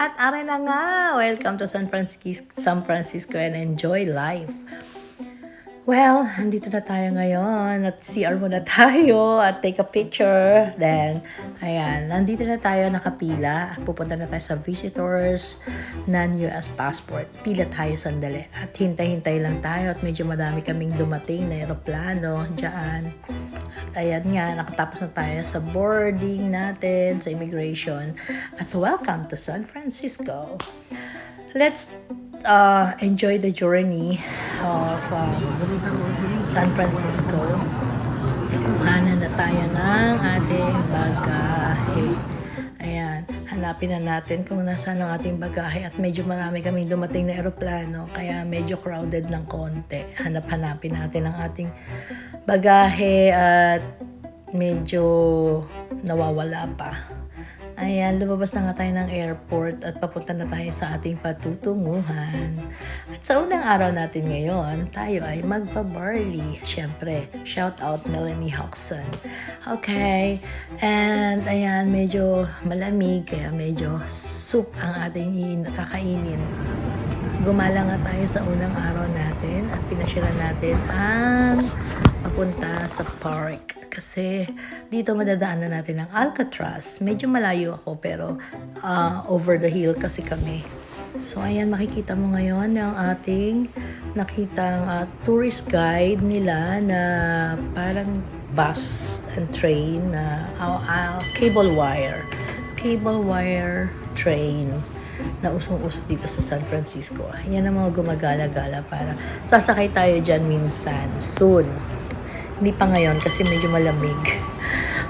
At are na nga, welcome to San Francisco and enjoy life. Well, andito na tayo ngayon at CR muna tayo at take a picture. Then, ayan, nandito na tayo nakapila. Pupunta na tayo sa visitors, non-US passport. Pila tayo sandali at hintay-hintay lang tayo at medyo madami kaming dumating na aeroplano dyan. At ayan nga, nakatapos na tayo sa boarding natin sa immigration. At welcome to San Francisco. Let's enjoy the journey of San Francisco. Kuhanan na tayo ng ating bagahe. Ayan, hanapin na natin kung nasaan ang ating bagahe at medyo marami kaming dumating na eroplano kaya medyo crowded ng konti. Hanapin natin ang ating bagahe at medyo nawawala pa. Ayan, lumabas na nga tayo ng airport at papunta na tayo sa ating patutunguhan. At sa unang araw natin ngayon, tayo ay magpa-barley. Siyempre, shout out Melanie Hoxson. Okay, and ayan, medyo malamig, kaya medyo soup ang ating kakainin. Gumala nga tayo sa unang araw natin at pinasyalan natin ang papunta sa park. Kasi dito madadaanan natin ang Alcatraz. Medyo malayo ako pero over the hill kasi kami. So ayan, makikita mo ngayon ang ating nakitang tourist guide nila na parang bus and train na cable wire train na usong-uso dito sa San Francisco. Yan ang mga gumagala-gala para sasakay tayo dyan minsan, soon. Hindi pa ngayon kasi medyo malamig.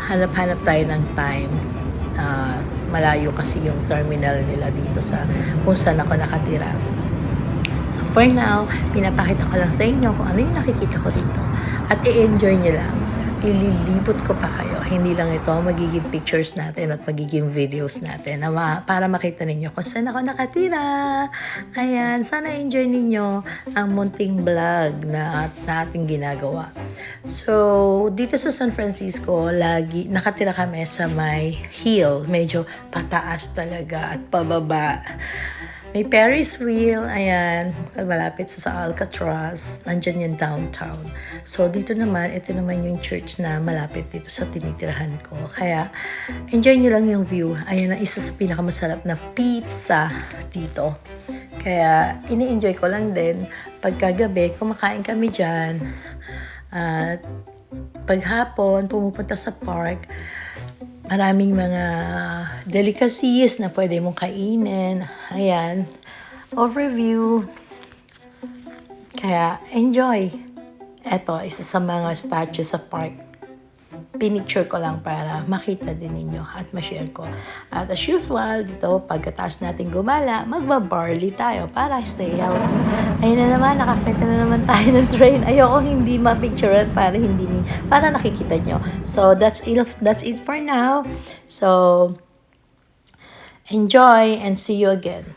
Hanap-hanap tayo ng time. Malayo kasi yung terminal nila dito sa kung saan ako nakatira. So for now, pinapakita ko lang sa inyo kung ano yung nakikita ko dito. At i-enjoy nyo lang. Ililibot ko pa kayo. Hindi lang ito magiging pictures natin at magiging videos natin para makita ninyo kung saan ako nakatira. Ayan, sana enjoy ninyo ang munting vlog na ating ginagawa. So, dito sa San Francisco, lagi nakatira kami sa may hill. Medyo pataas talaga at pababa. May Ferris wheel, ayan, malapit sa Alcatraz, nandyan yung downtown. So, dito naman, ito naman yung church na malapit dito sa tinitirahan ko. Kaya, enjoy nyo lang yung view. Ayan ang isa sa pinakamasarap na pizza dito. Kaya, ini-enjoy ko lang din. Pagkagabi, kumakain kami dyan. At paghapon, pumupunta sa park. Maraming mga delicacies na pwede mong kainin. Ayan. Overview. Kaya, enjoy. Ito, isa sa mga statues sa park. Pinicture ko lang para makita din ninyo at ma-share ko. At as usual, dito, pagkatapos natin gumala, magbabarley tayo para stay healthy. Ayun na naman, nakakita na naman tayo ng train. Ayoko hindi ma-picturean para nakikita nyo. So, that's it for now. So, enjoy and see you again.